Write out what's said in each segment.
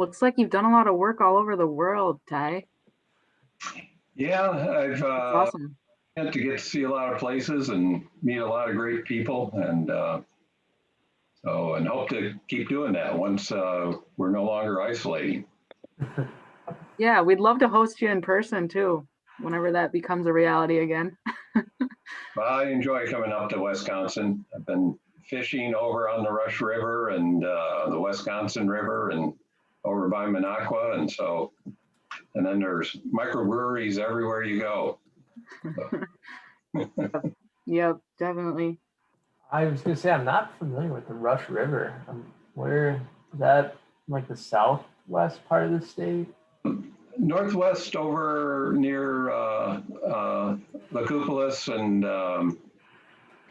Looks like you've done a lot of work all over the world, Ty. Yeah, I've That's awesome. had to get to see a lot of places and meet a lot of great people, and hope to keep doing that once we're no longer isolating. Yeah, we'd love to host you in person too, whenever that becomes a reality again. But I enjoy coming up to Wisconsin. I've been fishing over on the Rush River and the Wisconsin River and over by Minocqua, and then there's microbreweries everywhere you go. Yep, definitely. I was gonna say I'm not familiar with the Rush River. Where is that? Like the southwest part of the state? Northwest over near Leucopolis and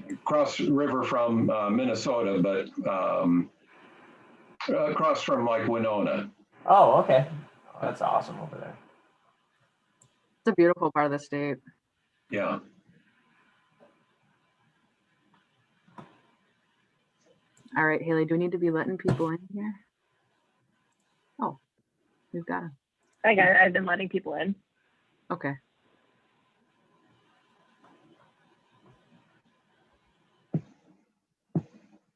across river from Minnesota, but across from like Winona. Oh, okay. Oh, that's awesome over there. It's a beautiful part of the state. Yeah. All right, Haley, do we need to be letting people in here? Oh, we've got them. I've been letting people in. Okay.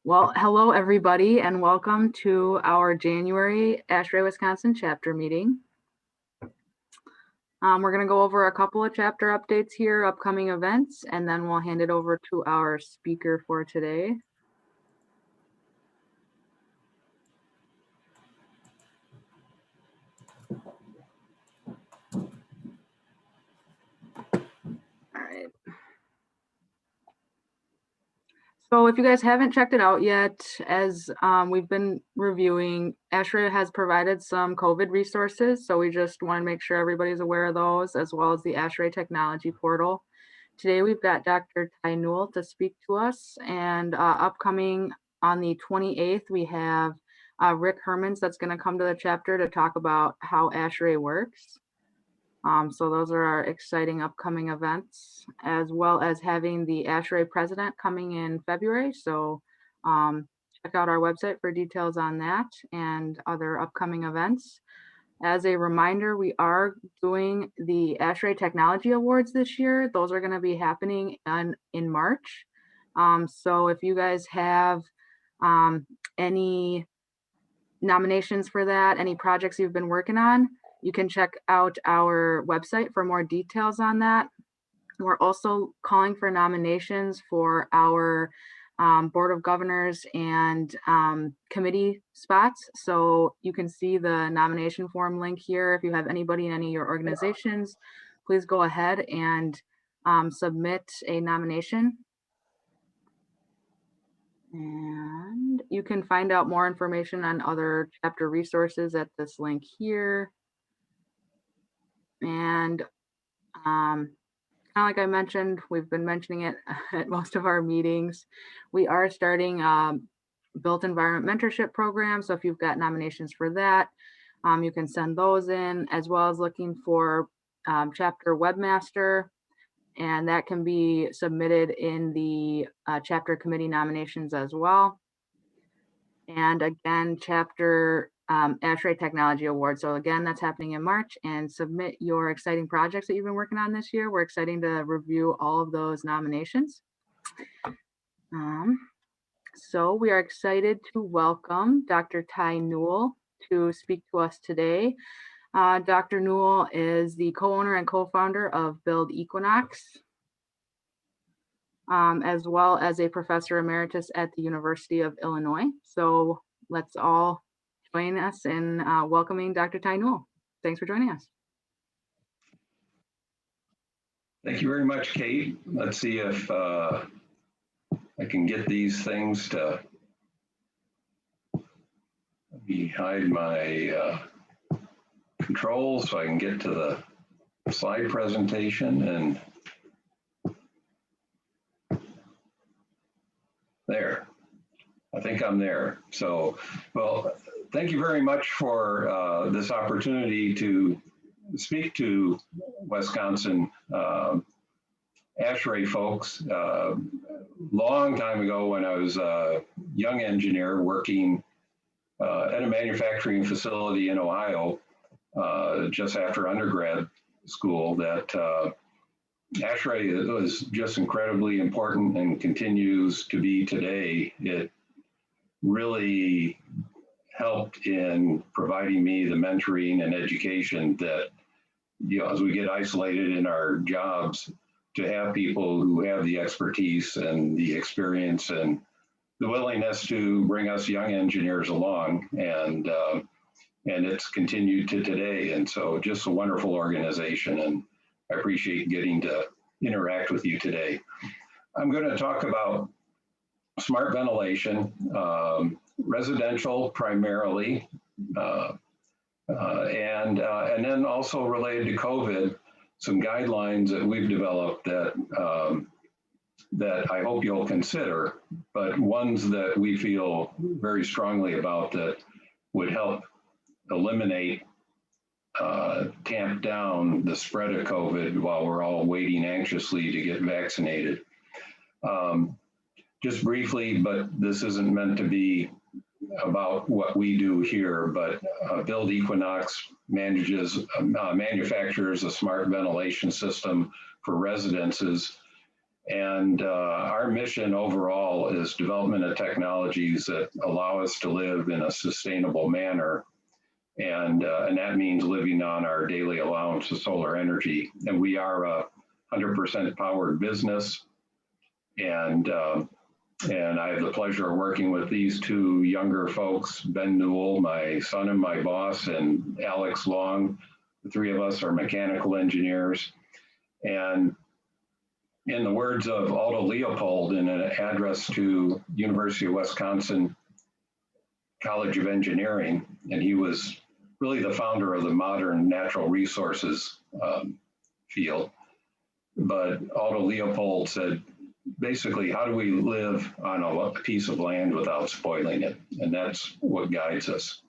Well, hello everybody, and welcome to our January ASHRAE Wisconsin chapter meeting. We're going to go over a couple of chapter updates here, upcoming events, and then we'll hand it over to our speaker for today. All right. So if you guys haven't checked it out yet, as we've been reviewing, ASHRAE has provided some COVID resources. So we just want to make sure everybody's aware of those, as well as the ASHRAE technology portal. Today we've got Dr. Ty Newell to speak to us, and upcoming on the 28th, we have Rick Hermans that's going to come to the chapter to talk about how ASHRAE works. So those are our exciting upcoming events, as well as having the ASHRAE president coming in February. So check out our website for details on that and other upcoming events. As a reminder, we are doing the ASHRAE Technology Awards this year. Those are going to be happening in March. So if you guys have any nominations for that, any projects you've been working on, you can check out our website for more details on that. We're also calling for nominations for our Board of Governors and committee spots. So you can see the nomination form link here. If you have anybody in any of your organizations, please go ahead and submit a nomination. And you can find out more information on other chapter resources at this link here. And kind of like I mentioned, we've been mentioning it at most of our meetings. We are starting Built Environment Mentorship Program. So if you've got nominations for that, you can send those in, as well as looking for chapter webmaster. And that can be submitted in the chapter committee nominations as well. And again, chapter ASHRAE Technology Award. So again, that's happening in March, and submit your exciting projects that you've been working on this year. We're excited to review all of those nominations. So we are excited to welcome Dr. Ty Newell to speak to us today. Dr. Newell is the co-owner and co-founder of Build Equinox, as well as a professor emeritus at the University of Illinois. So let's all join us in welcoming Dr. Ty Newell. Thanks for joining us. Thank you very much, Kate. Let's see if I can get these things to hide my controls so I can get to the slide presentation. And there, I think I'm there. So, well, thank you very much for this opportunity to speak to Wisconsin ASHRAE folks. Long time ago when I was a young engineer working at a manufacturing facility in Ohio just after undergrad school that ASHRAE is just incredibly important and continues to be today. It really helped in providing me the mentoring and education that, as we get isolated in our jobs, to have people who have the expertise and the experience and the willingness to bring us young engineers along, and it's continued to today. And so just a wonderful organization, and I appreciate getting to interact with you today. I'm going to talk about smart ventilation, residential primarily, and then also related to COVID, some guidelines that we've developed that that I hope you'll consider, but ones that we feel very strongly about that would help eliminate, tamp down the spread of COVID while we're all waiting anxiously to get vaccinated. Just briefly, but this isn't meant to be about what we do here, but Build Equinox manufactures a smart ventilation system for residences. And our mission overall is development of technologies that allow us to live in a sustainable manner. And that means living on our daily allowance of solar energy. And we are a 100% powered business. And I have the pleasure of working with these two younger folks, Ben Newell, my son and my boss, and Alex Long. The three of us are mechanical engineers. And in the words of Aldo Leopold in an address to University of Wisconsin College of Engineering, and he was really the founder of the modern natural resources field. But Aldo Leopold said, basically, how do we live on a piece of land without spoiling it? And that's what guides us.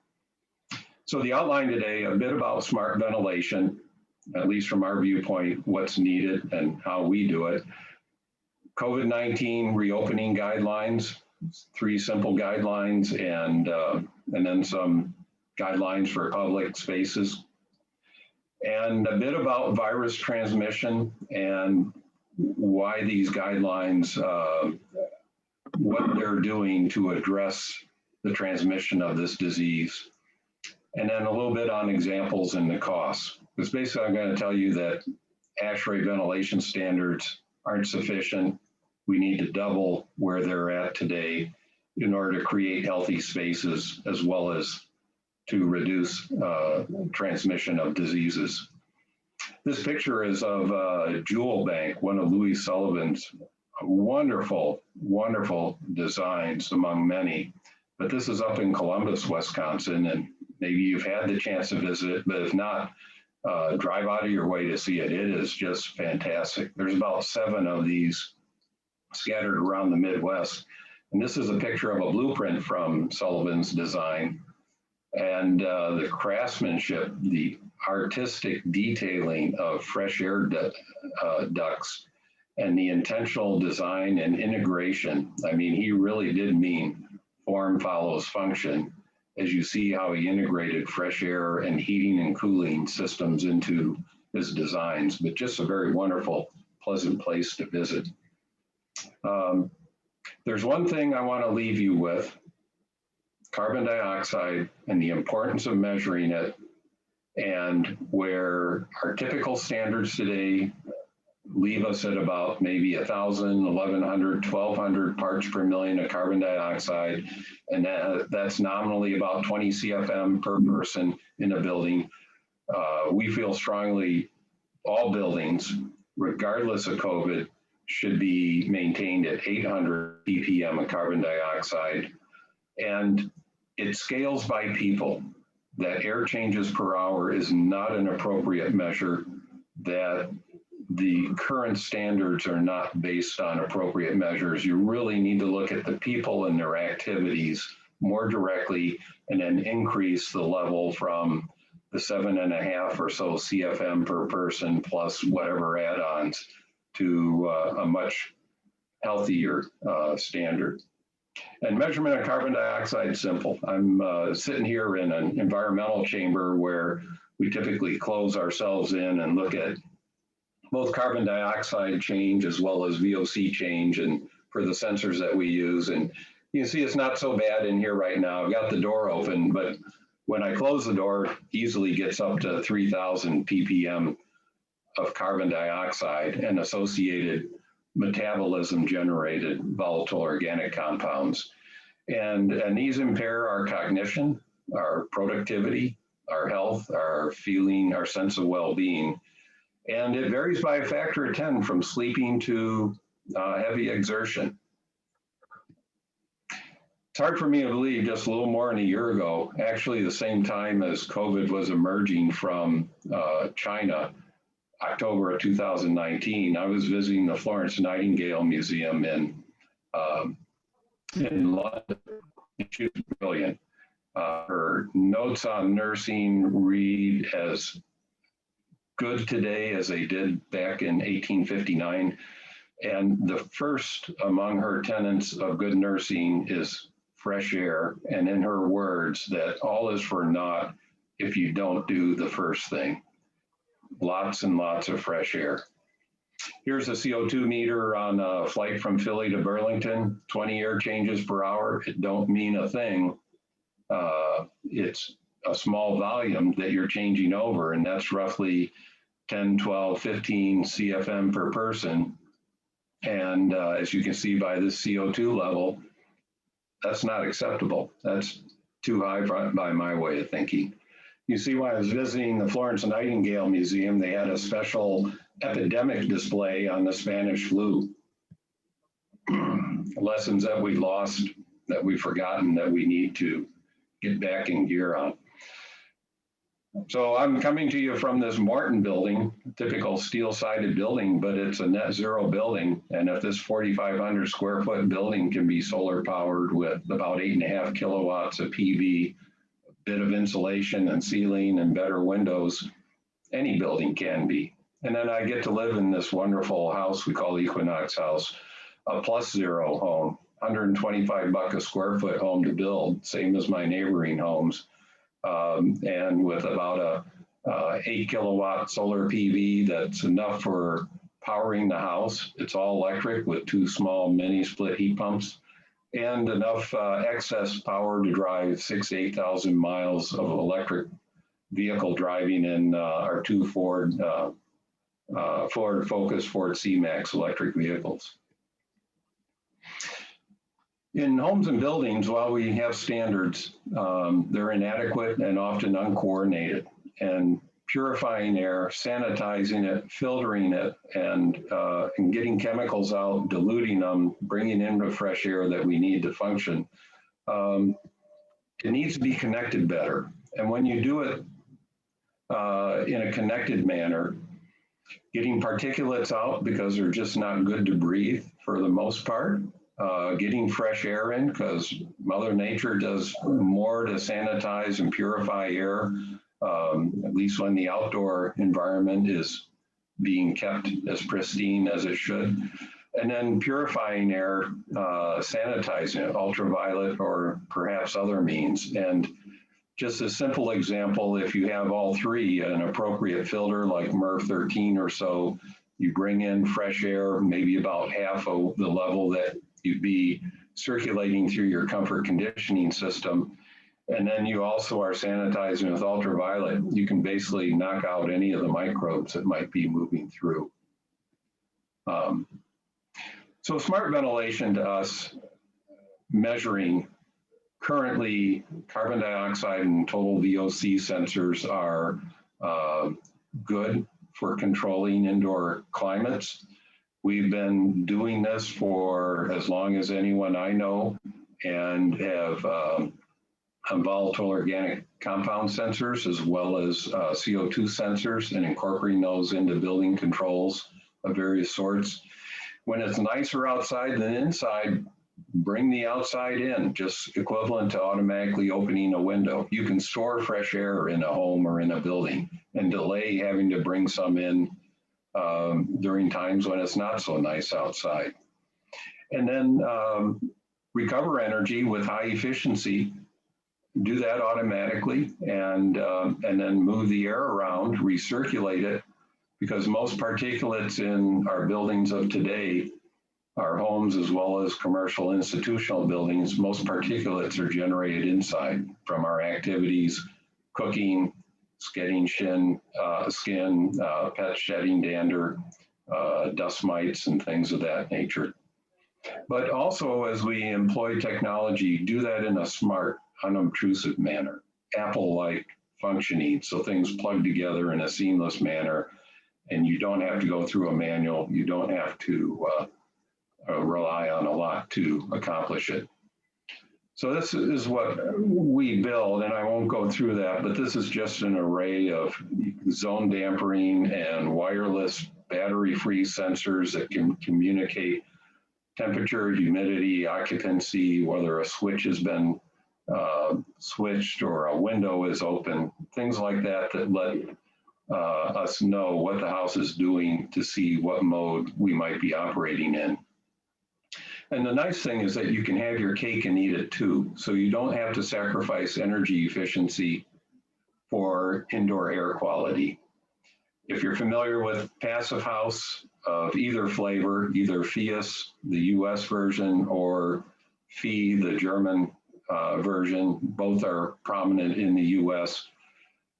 So the outline today, a bit about smart ventilation, at least from our viewpoint, what's needed and how we do it. COVID-19 reopening guidelines, 3 simple guidelines, and then some guidelines for public spaces. And a bit about virus transmission and why these guidelines, what they're doing to address the transmission of this disease. And then a little bit on examples and the costs. Because basically I'm going to tell you that ASHRAE ventilation standards aren't sufficient. We need to double where they're at today in order to create healthy spaces as well as to reduce transmission of diseases. This picture is of Jewel Bank, one of Louis Sullivan's wonderful, wonderful designs among many. But this is up in Columbus, Wisconsin, and maybe you've had the chance to visit it, but if not, drive out of your way to see it. It is just fantastic. There's about 7 of these scattered around the Midwest. And this is a picture of a blueprint from Sullivan's design. And the craftsmanship, the artistic detailing of fresh air ducts, and the intentional design and integration. I mean, he really did mean form follows function, as you see how he integrated fresh air and heating and cooling systems into his designs, but just a very wonderful, pleasant place to visit. There's one thing I want to leave you with: carbon dioxide and the importance of measuring it, and where our typical standards today leave us at about maybe 1,000, 1,100, 1,200 parts per million of carbon dioxide, and that's nominally about 20 CFM per person in a building. We feel strongly all buildings, regardless of COVID, should be maintained at 800 ppm of carbon dioxide. And it scales by people. That air changes per hour is not an appropriate measure, that the current standards are not based on appropriate measures. You really need to look at the people and their activities more directly, and then increase the level from the 7.5 or so CFM per person plus whatever add-ons to a much healthier standard. And measurement of carbon dioxide is simple. I'm sitting here in an environmental chamber where we typically close ourselves in and look at both carbon dioxide change as well as VOC change, and for the sensors that we use. And you can see it's not so bad in here right now. I've got the door open, but when I close the door, easily gets up to 3,000 ppm of carbon dioxide and associated metabolism generated volatile organic compounds. And these impair our cognition, our productivity, our health, our feeling, our sense of well-being. And it varies by a factor of 10 from sleeping to heavy exertion. It's hard for me to believe just a little more than a year ago, actually the same time as COVID was emerging from China, October of 2019, I was visiting the Florence Nightingale Museum in London. She was brilliant. Her notes on nursing read as good today as they did back in 1859. And the first among her tenets of good nursing is fresh air. And in her words, that all is for naught if you don't do the first thing. Lots and lots of fresh air. Here's a CO2 meter on a flight from Philly to Burlington, 20 air changes per hour. It don't mean a thing. It's a small volume that you're changing over, and that's roughly 10, 12, 15 CFM per person. And as you can see by this CO2 level, that's not acceptable. That's too high by my way of thinking. You see, when I was visiting the Florence Nightingale Museum, they had a special epidemic display on the Spanish flu. Lessons that we lost, that we've forgotten, that we need to get back in gear on. So I'm coming to you from this Morton building, typical steel-sided building, but it's a net zero building. And if this 4,500 square foot building can be solar powered with about 8.5 kilowatts of PV, a bit of insulation and ceiling and better windows, any building can be. And then I get to live in this wonderful house we call the Equinox house, a plus zero home, $125 a square foot home to build, same as my neighboring homes. And with about a 8 kilowatt solar PV, that's enough for powering the house. It's all electric with 2 small mini split heat pumps, and enough excess power to drive 6,000 to 8,000 miles of electric vehicle driving in our 2 Ford Focus, Ford C-Max electric vehicles. In homes and buildings, while we have standards, they're inadequate and often uncoordinated. And purifying air, sanitizing it, filtering it, and getting chemicals out, diluting them, bringing in the fresh air that we need to function, it needs to be connected better. And when you do it in a connected manner, getting particulates out because they're just not good to breathe for the most part, getting fresh air in because Mother Nature does more to sanitize and purify air, at least when the outdoor environment is being kept as pristine as it should. And then purifying air, sanitizing it, ultraviolet or perhaps other means. And just a simple example, if you have all three, an appropriate filter like MERV 13 or so, you bring in fresh air, maybe about half of the level that you'd be circulating through your comfort conditioning system. And then you also are sanitizing with ultraviolet. You can basically knock out any of the microbes that might be moving through. So smart ventilation to us, measuring currently carbon dioxide and total VOC sensors are good for controlling indoor climates. We've been doing this for as long as anyone I know, and have volatile organic compound sensors as well as CO2 sensors, and incorporating those into building controls of various sorts. When it's nicer outside than inside, bring the outside in, just equivalent to automatically opening a window. You can store fresh air in a home or in a building and delay having to bring some in during times when it's not so nice outside. And then recover energy with high efficiency, do that automatically, and then move the air around, recirculate it, because most particulates in our buildings of today, our homes as well as commercial institutional buildings, most particulates are generated inside from our activities, cooking, skin, pet shedding, dander, dust mites, and things of that nature. But also, as we employ technology, do that in a smart, unobtrusive manner, Apple-like functioning, so things plug together in a seamless manner, and you don't have to go through a manual, you don't have to rely on a lot to accomplish it. So this is what we build, and I won't go through that, but this is just an array of zone dampering and wireless battery-free sensors that can communicate temperature, humidity, occupancy, whether a switch has been switched or a window is open, things like that that let us know what the house is doing to see what mode we might be operating in. And the nice thing is that you can have your cake and eat it too. So you don't have to sacrifice energy efficiency for indoor air quality. If you're familiar with Passive House of either flavor, either Fies, the US version, or Fee, the German version, both are prominent in the US.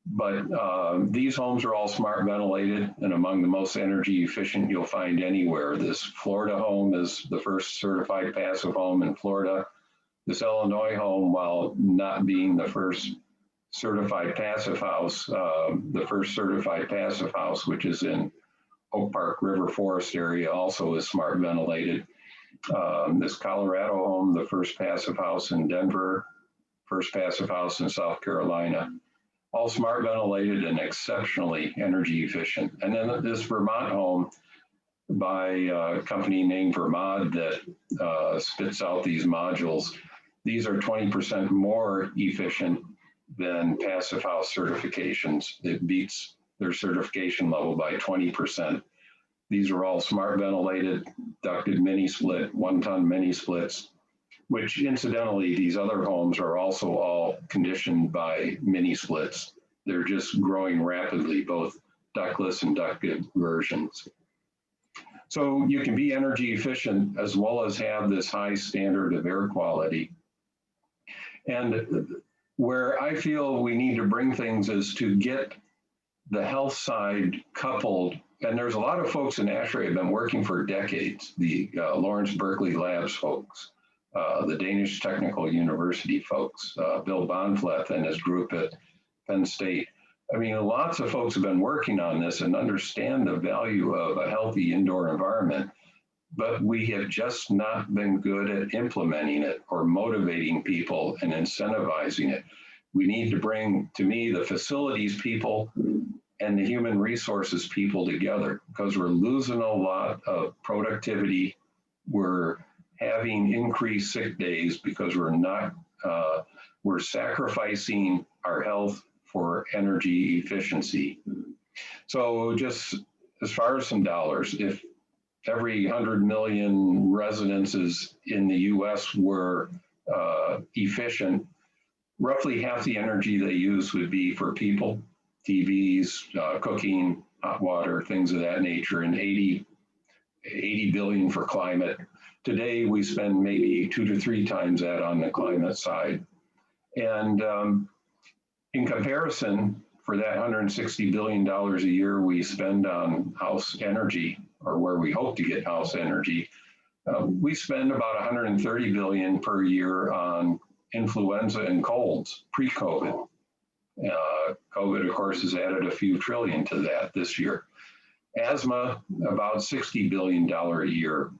But these homes are all smart ventilated and among the most energy efficient you'll find anywhere. This Florida home is the first certified passive home in Florida. This Illinois home, while not being the first certified passive house, the first certified passive house, which is in Oak Park River Forest area, also is smart ventilated. This Colorado home, the first passive house in Denver, first passive house in South Carolina, all smart ventilated and exceptionally energy efficient. And then this Vermont home by a company named Vermont that spits out these modules. These are 20% more efficient than passive house certifications. It beats their certification level by 20%. These are all smart ventilated, ducted mini split, 1-ton mini splits, which incidentally, these other homes are also all conditioned by mini splits. They're just growing rapidly, both ductless and ducted versions. So you can be energy efficient as well as have this high standard of air quality. And where I feel we need to bring things is to get the health side coupled. And there's a lot of folks in ASHRAE have been working for decades, the Lawrence Berkeley Labs folks, the Danish Technical University folks, Bill Bonfleth and his group at Penn State. I mean, lots of folks have been working on this and understand the value of a healthy indoor environment, but we have just not been good at implementing it or motivating people and incentivizing it. We need to bring, to me, the facilities people and the human resources people together, because we're losing a lot of productivity. We're having increased sick days because we're sacrificing our health for energy efficiency. So just as far as some dollars, if every 100 million residences in the US were efficient, roughly half the energy they use would be for people, TVs, cooking, hot water, things of that nature, and 80 billion for climate. Today, we spend maybe 2 to 3 times that on the climate side. And in comparison, for that $160 billion a year we spend on house energy, or where we hope to get house energy, we spend about 130 billion per year on influenza and colds pre-COVID. COVID, of course, has added a few trillion to that this year. Asthma, about $60 billion a year.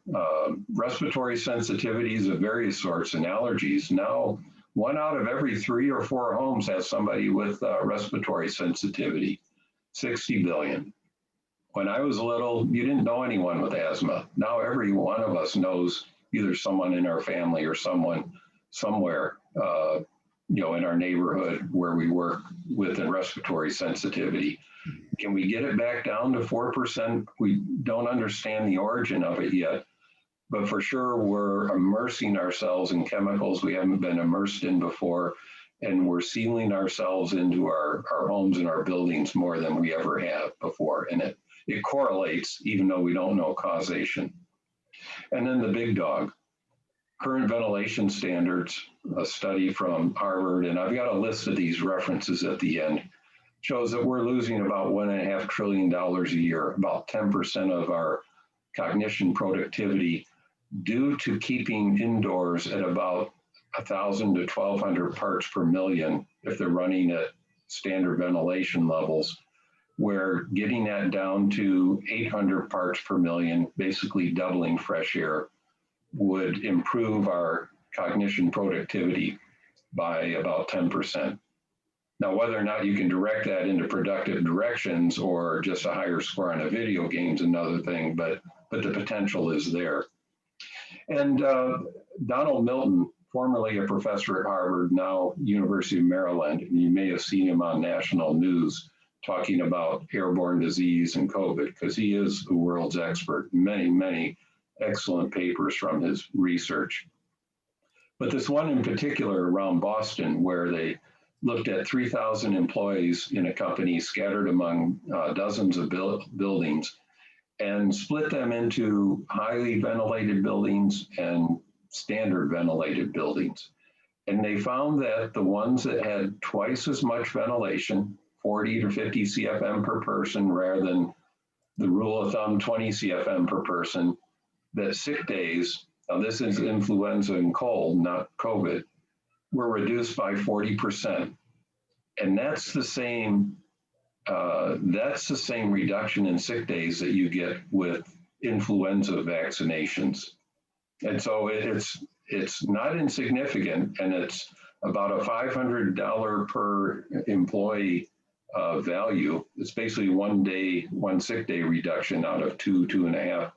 Respiratory sensitivities of various sorts and allergies. Now, 1 out of every 3 or 4 homes has somebody with respiratory sensitivity, 60 billion. When I was little, you didn't know anyone with asthma. Now every one of us knows either someone in our family or someone somewhere, in our neighborhood where we work with a respiratory sensitivity. Can we get it back down to 4%? We don't understand the origin of it yet, but for sure we're immersing ourselves in chemicals we haven't been immersed in before, and we're sealing ourselves into our homes and our buildings more than we ever have before. And it correlates even though we don't know causation. And then the big dog, current ventilation standards, a study from Harvard, and I've got a list of these references at the end, shows that we're losing about $1.5 trillion a year, about 10% of our cognition productivity, due to keeping indoors at about 1,000 to 1,200 parts per million if they're running at standard ventilation levels, where getting that down to 800 parts per million, basically doubling fresh air, would improve our cognition productivity by about 10%. Now, whether or not you can direct that into productive directions or just a higher score on a video game is another thing, but the potential is there. And Donald Milton, formerly a professor at Harvard, now University of Maryland, and you may have seen him on national news talking about airborne disease and COVID, because he is the world's expert. Many, many excellent papers from his research. But this one in particular around Boston, where they looked at 3,000 employees in a company scattered among dozens of buildings, and split them into highly ventilated buildings and standard ventilated buildings. And they found that the ones that had twice as much ventilation, 40 to 50 CFM per person, rather than the rule of thumb 20 CFM per person, that sick days, now this is influenza and cold, not COVID, were reduced by 40%. And that's the same reduction in sick days that you get with influenza vaccinations. And so it's not insignificant, and it's about a $500 per employee value. It's basically one sick day reduction out of 2.5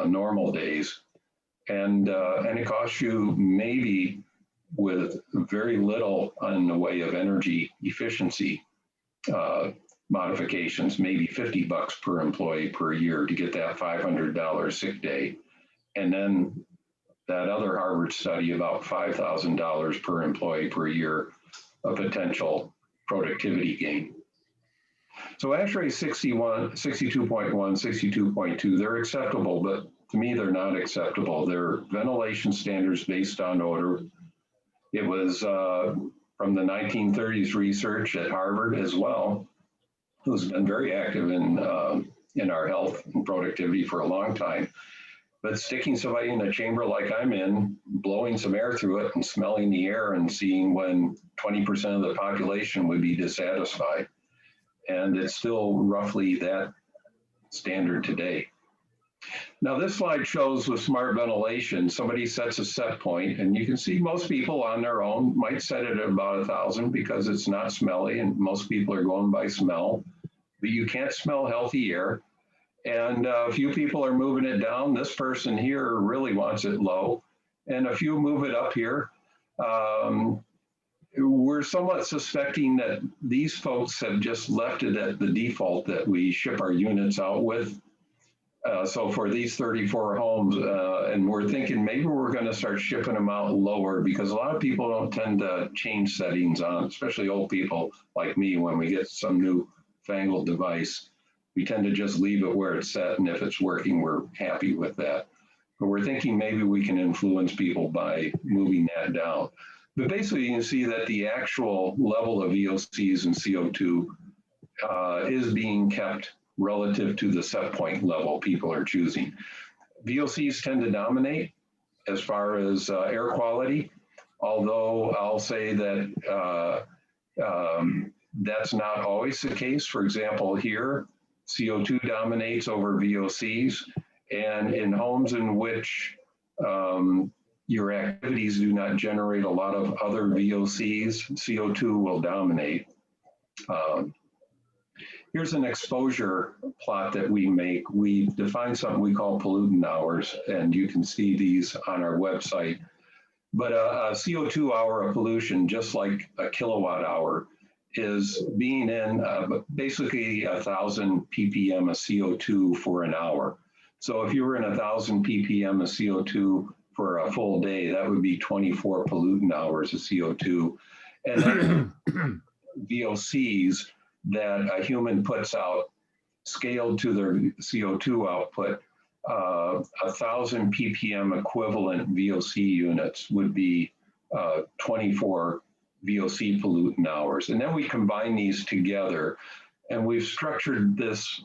normal days. And it costs you, maybe with very little in the way of energy efficiency modifications, maybe $50 per employee per year to get that $500 sick day. And then that other Harvard study about $5,000 per employee per year of potential productivity gain. So ASHRAE 61, 62.1, 62.2, they're acceptable, but to me, they're not acceptable. They're ventilation standards based on odor. It was from the 1930s research at Harvard as well, who's been very active in our health and productivity for a long time. But sticking somebody in a chamber like I'm in, blowing some air through it and smelling the air and seeing when 20% of the population would be dissatisfied. And it's still roughly that standard today. Now this slide shows with smart ventilation, somebody sets a set point, and you can see most people on their own might set it at about 1,000 because it's not smelly, and most people are going by smell, but you can't smell healthy air. And a few people are moving it down. This person here really wants it low, and a few move it up here. We're somewhat suspecting that these folks have just left it at the default that we ship our units out with. So for these 34 homes, and we're thinking maybe we're going to start shipping them out lower, because a lot of people don't tend to change settings on, especially old people like me. When we get some new fangled device, we tend to just leave it where it's set, and if it's working, we're happy with that. But we're thinking maybe we can influence people by moving that down. But basically, you can see that the actual level of VOCs and CO2 is being kept relative to the set point level people are choosing. VOCs tend to dominate as far as air quality, although I'll say that that's not always the case. For example, here, CO2 dominates over VOCs, and in homes in which your activities do not generate a lot of other VOCs, CO2 will dominate. Here's an exposure plot that we make. We define something we call pollutant hours, and you can see these on our website. But a CO2 hour of pollution, just like a kilowatt hour, is being in basically 1,000 ppm of CO2 for an hour. So if you were in 1,000 ppm of CO2 for a full day, that would be 24 pollutant hours of CO2. And then VOCs that a human puts out, scaled to their CO2 output, 1,000 ppm equivalent VOC units would be 24 VOC pollutant hours. And then we combine these together, and we've structured this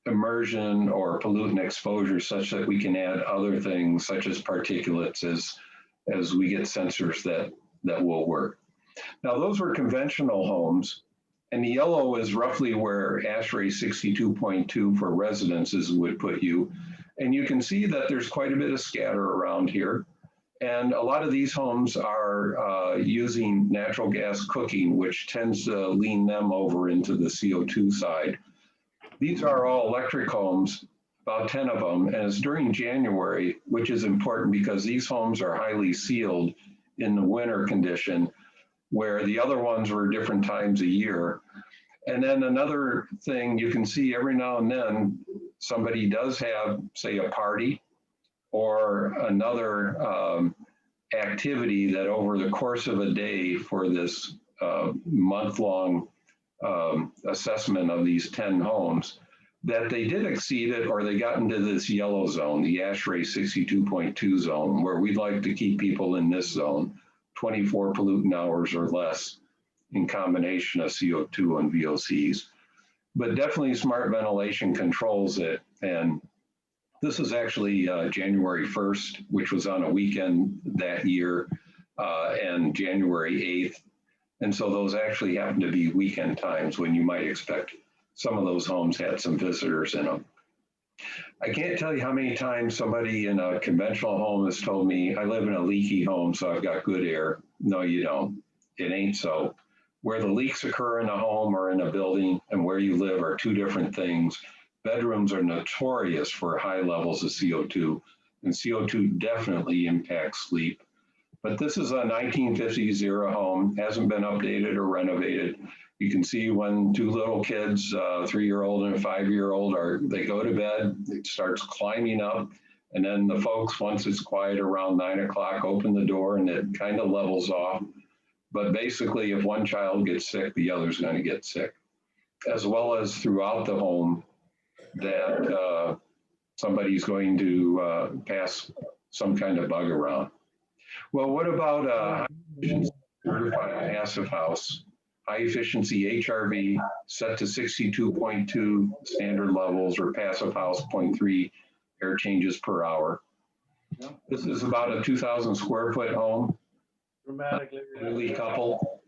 immersion or pollutant exposure such that we can add other things such as particulates as we get sensors that will work. Now, those were conventional homes, and the yellow is roughly where ASHRAE 62.2 for residences would put you. And you can see that there's quite a bit of scatter around here. And a lot of these homes are using natural gas cooking, which tends to lean them over into the CO2 side. These are all electric homes, about 10 of them, and it's during January, which is important because these homes are highly sealed in the winter condition, where the other ones were different times a year. And then another thing you can see every now and then, somebody does have, say, a party or another activity that over the course of a day for this month-long assessment of these 10 homes, that they did exceed it or they got into this yellow zone, the ASHRAE 62.2 zone, where we'd like to keep people in this zone, 24 pollutant hours or less in combination of CO2 and VOCs. But definitely smart ventilation controls it. And this is actually January 1st, which was on a weekend that year, and January 8th. And so those actually happen to be weekend times when you might expect some of those homes had some visitors in them. I can't tell you how many times somebody in a conventional home has told me, I live in a leaky home, so I've got good air. No, you don't. It ain't so. Where the leaks occur in a home or in a building and where you live are two different things. Bedrooms are notorious for high levels of CO2, and CO2 definitely impacts sleep. But this is a 1950s era home, hasn't been updated or renovated. You can see when two little kids, a 3-year-old and a 5-year-old, they go to bed, it starts climbing up. And then the folks, once it's quiet around 9 o'clock, open the door and it kind of levels off. But basically, if one child gets sick, the other's going to get sick, as well as throughout the home that somebody's going to pass some kind of bug around. Well, what about a high-efficiency certified passive house? High-efficiency HRV set to 62.2 standard levels, or passive house 0.3 air changes per hour. This is about a 2,000 square foot home. Really couple,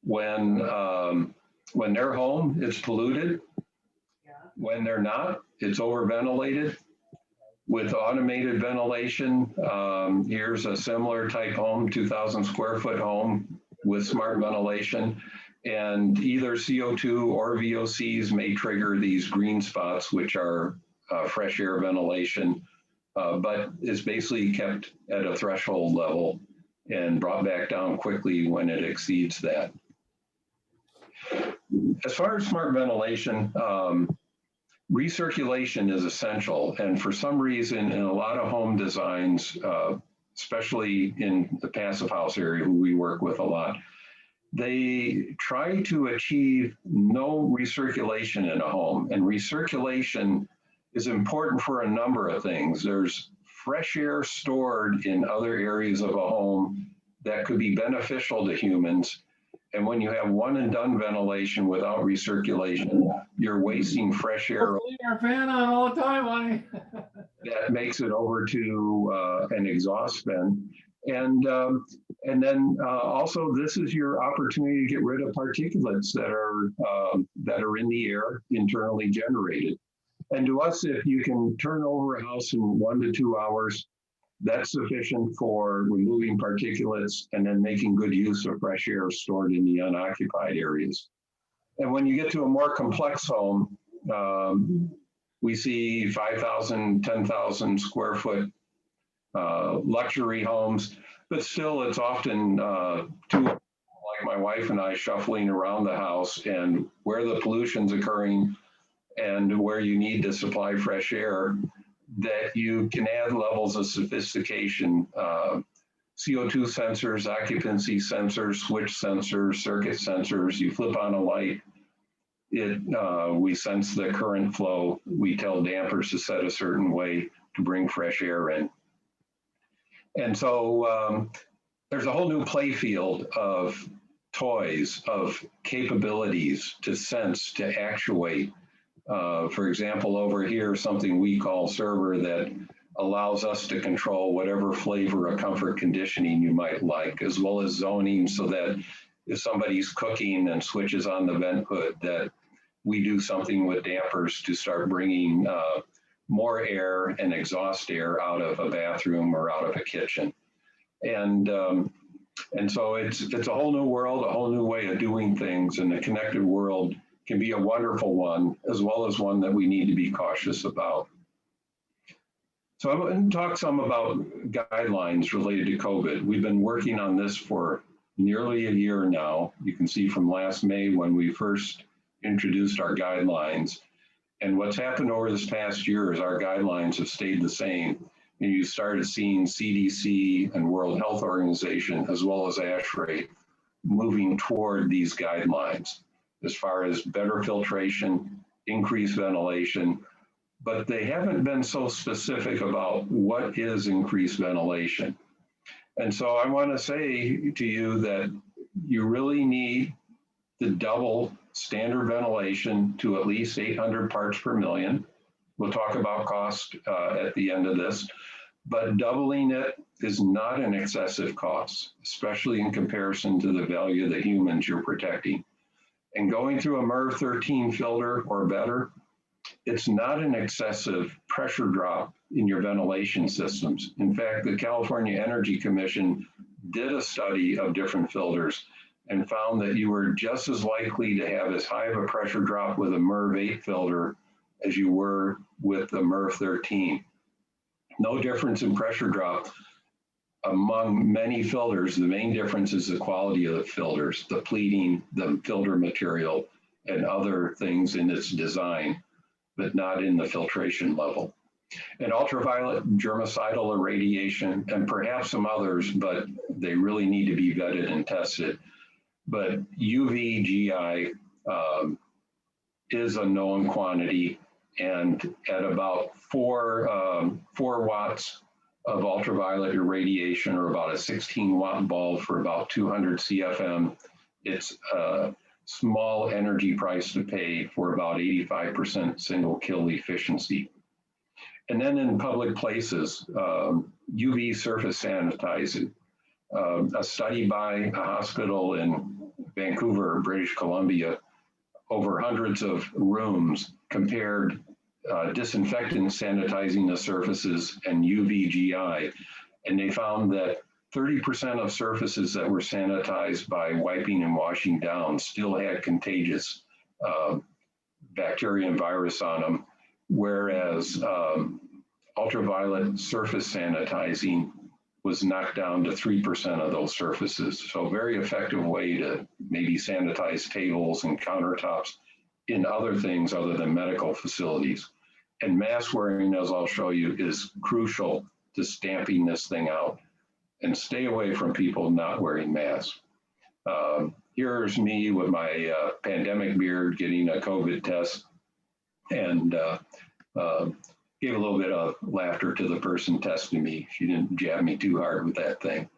when they're home, it's polluted. When they're not, it's over-ventilated. With automated ventilation, here's a similar type home, 2,000 square foot home with smart ventilation. And either CO2 or VOCs may trigger these green spots, which are fresh air ventilation, but is basically kept at a threshold level and brought back down quickly when it exceeds that. As far as smart ventilation, recirculation is essential. And for some reason, in a lot of home designs, especially in the passive house area, who we work with a lot, they try to achieve no recirculation in a home. And recirculation is important for a number of things. There's fresh air stored in other areas of a home that could be beneficial to humans. And when you have one and done ventilation without recirculation, you're wasting fresh air. Our fan on all the time, honey. That makes it over to an exhaust vent. And then also, this is your opportunity to get rid of particulates that are in the air, internally generated. And to us, if you can turn over a house in 1 to 2 hours, that's sufficient for removing particulates and then making good use of fresh air stored in the unoccupied areas. And when you get to a more complex home, we see 5,000, 10,000 square foot luxury homes, but still it's often two, like my wife and I, shuffling around the house, and where the pollution's occurring and where you need to supply fresh air, that you can add levels of sophistication, CO2 sensors, occupancy sensors, switch sensors, circuit sensors. You flip on a light, we sense the current flow. We tell dampers to set a certain way to bring fresh air in. And so there's a whole new play field of toys, of capabilities to sense, to actuate. For example, over here, something we call server that allows us to control whatever flavor of comfort conditioning you might like, as well as zoning, so that if somebody's cooking and switches on the vent hood, that we do something with dampers to start bringing more air and exhaust air out of a bathroom or out of a kitchen. And so it's a whole new world, a whole new way of doing things, and the connected world can be a wonderful one, as well as one that we need to be cautious about. So I'm going to talk some about guidelines related to COVID. We've been working on this for nearly a year now. You can see from last May when we first introduced our guidelines. And what's happened over this past year is our guidelines have stayed the same. And you started seeing CDC and World Health Organization, as well as ASHRAE, moving toward these guidelines as far as better filtration, increased ventilation, but they haven't been so specific about what is increased ventilation. And so I want to say to you that you really need to double standard ventilation to at least 800 parts per million. We'll talk about cost at the end of this, but doubling it is not an excessive cost, especially in comparison to the value of the humans you're protecting. And going through a MERV 13 filter or better, it's not an excessive pressure drop in your ventilation systems. In fact, the California Energy Commission did a study of different filters and found that you were just as likely to have as high of a pressure drop with a MERV 8 filter as you were with the MERV 13. No difference in pressure drop among many filters. The main difference is the quality of the filters, the pleating, the filter material, and other things in its design, but not in the filtration level. And ultraviolet germicidal irradiation, and perhaps some others, but they really need to be vetted and tested. But UVGI is a known quantity, and at about 4 watts of ultraviolet irradiation, or about a 16-watt bulb for about 200 CFM, it's a small energy price to pay for about 85% single kill efficiency. And then in public places, UV surface sanitizing. A study by a hospital in Vancouver, British Columbia, over hundreds of rooms compared disinfectant sanitizing the surfaces and UVGI, and they found that 30% of surfaces that were sanitized by wiping and washing down still had contagious bacteria and virus on them, whereas ultraviolet surface sanitizing was knocked down to 3% of those surfaces. So a very effective way to maybe sanitize tables and countertops in other things other than medical facilities. And mask wearing, as I'll show you, is crucial to stamping this thing out. And stay away from people not wearing masks. Here's me with my pandemic beard getting a COVID test, and gave a little bit of laughter to the person testing me. She didn't jab me too hard with that thing.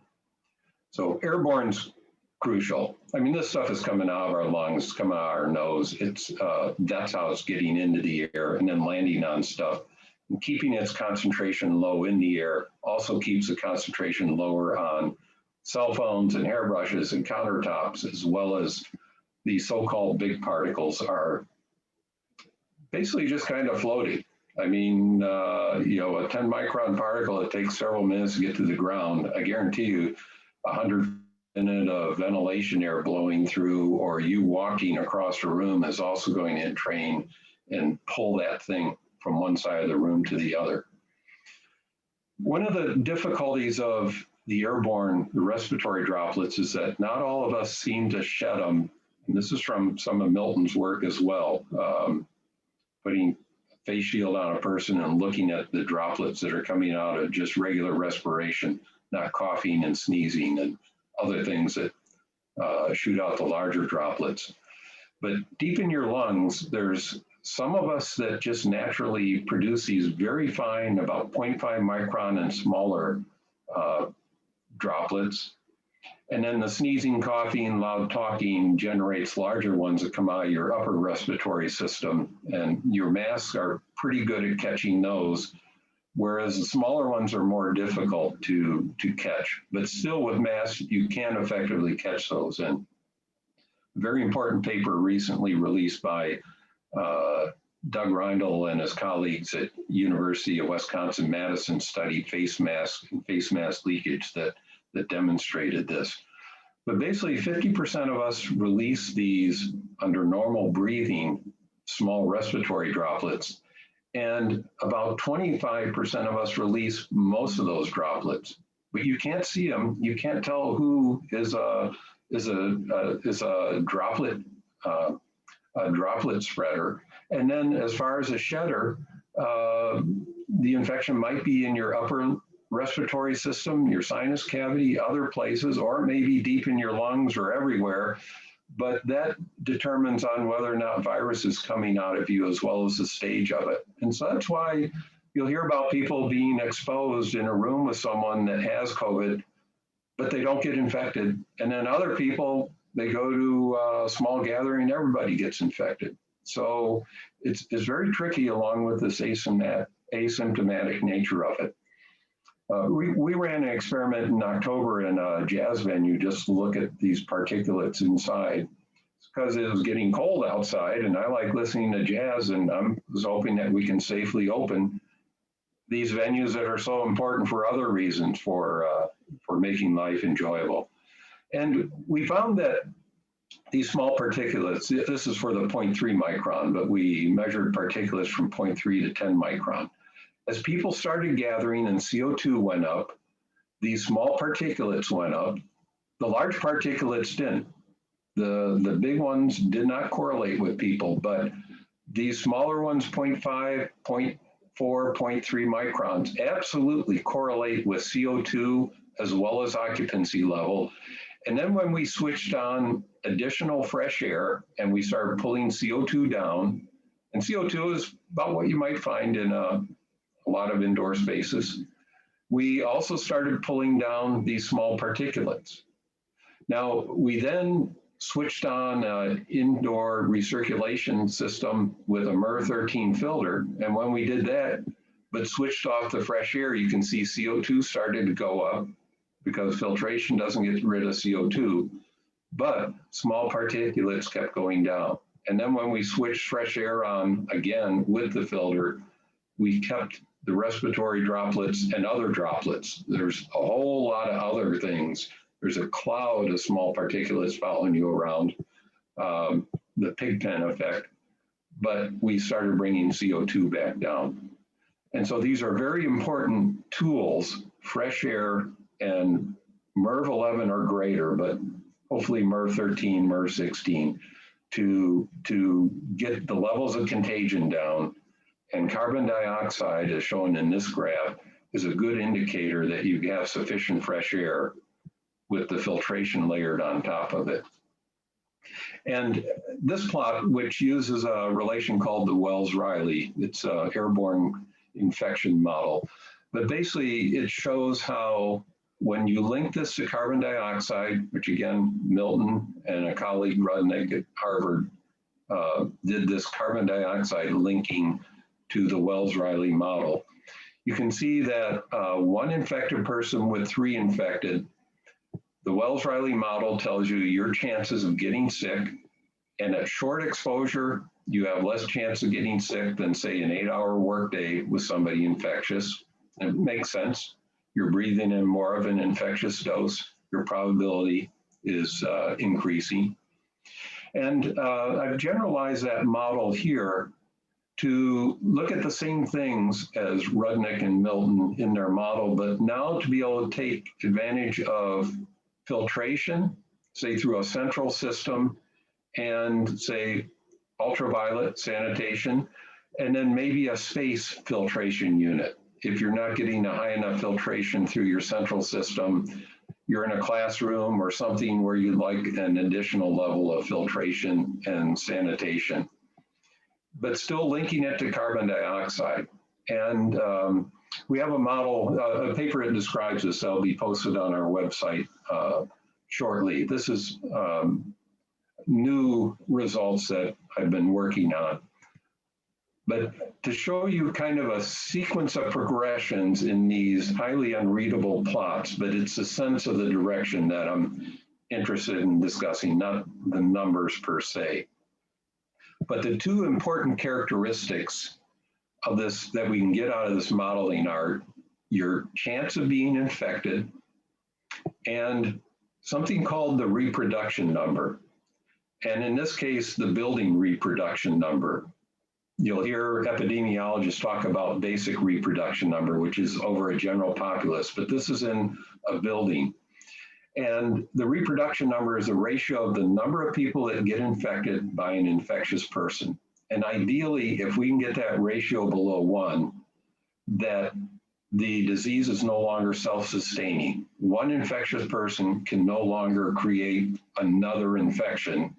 So airborne's crucial. I mean, this stuff is coming out of our lungs, coming out of our nose. It's that's how it's getting into the air and then landing on stuff. And keeping its concentration low in the air also keeps the concentration lower on cell phones and hairbrushes and countertops, as well as the so-called big particles are basically just kind of floating. I mean, you know, a 10 micron particle, it takes several minutes to get to the ground. I guarantee you 100 minutes of ventilation air blowing through, or you walking across a room, is also going to entrain and pull that thing from one side of the room to the other. One of the difficulties of the airborne, the respiratory droplets, is that not all of us seem to shed them. And this is from some of Milton's work as well, putting face shield on a person and looking at the droplets that are coming out of just regular respiration, not coughing and sneezing and other things that shoot out the larger droplets. But deep in your lungs, there's some of us that just naturally produce these very fine, about 0.5 micron and smaller droplets. And then the sneezing, coughing, loud talking generates larger ones that come out of your upper respiratory system. And your masks are pretty good at catching those, whereas the smaller ones are more difficult to catch. But still with masks, you can effectively catch those. And a very important paper recently released by Doug Reindl and his colleagues at University of Wisconsin-Madison studied face masks and face mask leakage that demonstrated this. But basically 50% of us release these under normal breathing, small respiratory droplets, and about 25% of us release most of those droplets. But you can't see them. You can't tell who is a droplet spreader. And then as far as a shedder, the infection might be in your upper respiratory system, your sinus cavity, other places, or it may be deep in your lungs or everywhere. But that determines on whether or not virus is coming out of you as well as the stage of it. And so that's why you'll hear about people being exposed in a room with someone that has COVID, but they don't get infected. And then other people, they go to a small gathering, everybody gets infected. So it's very tricky along with this asymptomatic nature of it. We ran an experiment in October in a jazz venue just to look at these particulates inside because it was getting cold outside and I like listening to jazz, and I was hoping that we can safely open these venues that are so important for other reasons for making life enjoyable. And we found that these small particulates, this is for the 0.3 micron, but we measured particulates from 0.3 to 10 micron. As people started gathering and CO2 went up, these small particulates went up. The large particulates didn't. The big ones did not correlate with people, but these smaller ones, 0.5, 0.4, 0.3 microns, absolutely correlate with CO2 as well as occupancy level. And then when we switched on additional fresh air and we started pulling CO2 down, and CO2 is about what you might find in a lot of indoor spaces, we also started pulling down these small particulates. Now, we then switched on an indoor recirculation system with a MER13 filter. And when we did that, but switched off the fresh air, you can see CO2 started to go up because filtration doesn't get rid of CO2, but small particulates kept going down. And then when we switched fresh air on again with the filter, we kept the respiratory droplets and other droplets. There's a whole lot of other things. There's a cloud of small particulates following you around, the Pigpen effect, but we started bringing CO2 back down. And so these are very important tools, fresh air and MERV11 or greater, but hopefully MERV13, MERV16, to get the levels of contagion down. And carbon dioxide, as shown in this graph, is a good indicator that you have sufficient fresh air with the filtration layered on top of it. And this plot, which uses a relation called the Wells-Riley, it's an airborne infection model, but basically it shows how when you link this to carbon dioxide, which again, Milton and a colleague, Rudnick at Harvard, did this carbon dioxide linking to the Wells-Riley model. You can see that one infected person with 3 infected, the Wells-Riley model tells you your chances of getting sick, and at short exposure, you have less chance of getting sick than say an 8-hour workday with somebody infectious. And it makes sense. You're breathing in more of an infectious dose, your probability is increasing. And I've generalized that model here to look at the same things as Rudnick and Milton in their model, but now to be able to take advantage of filtration, say through a central system, and say ultraviolet sanitation, and then maybe a space filtration unit. If you're not getting a high enough filtration through your central system, you're in a classroom or something where you'd like an additional level of filtration and sanitation, but still linking it to carbon dioxide. And we have a model, a paper that describes this that'll be posted on our website shortly. This is new results that I've been working on. But to show you kind of a sequence of progressions in these highly unreadable plots, but it's a sense of the direction that I'm interested in discussing, not the numbers per se. But the two important characteristics of this that we can get out of this modeling are your chance of being infected and something called the reproduction number. And in this case, the building reproduction number. You'll hear epidemiologists talk about basic reproduction number, which is over a general populace, but this is in a building. And the reproduction number is a ratio of the number of people that get infected by an infectious person. And ideally, if we can get that ratio below 1, that the disease is no longer self-sustaining. One infectious person can no longer create another infection,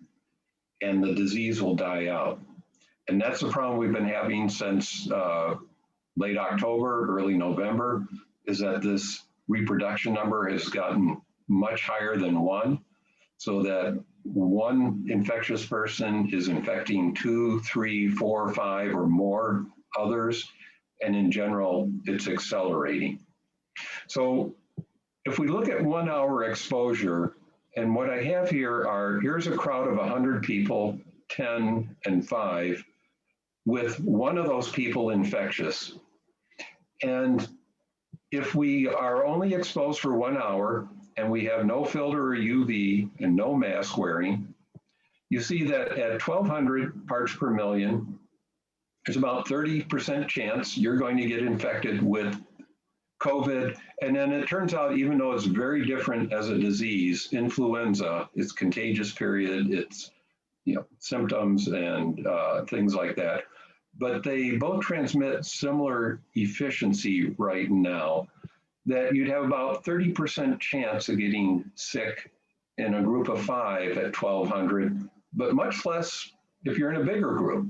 and the disease will die out. And that's the problem we've been having since late October, early November, is that this reproduction number has gotten much higher than 1, so that one infectious person is infecting 2, 3, 4, 5, or more others. And in general, it's accelerating. So if we look at 1 hour exposure, and what I have here are, here's a crowd of 100 people, 10 and 5, with one of those people infectious. And if we are only exposed for 1 hour and we have no filter or UV and no mask wearing, you see that at 1,200 parts per million, there's about 30% chance you're going to get infected with COVID. And then it turns out, even though it's very different as a disease, influenza, it's contagious period, it's symptoms and things like that. But they both transmit similar efficiency right now, that you'd have about 30% chance of getting sick in a group of 5 at 1,200, but much less if you're in a bigger group.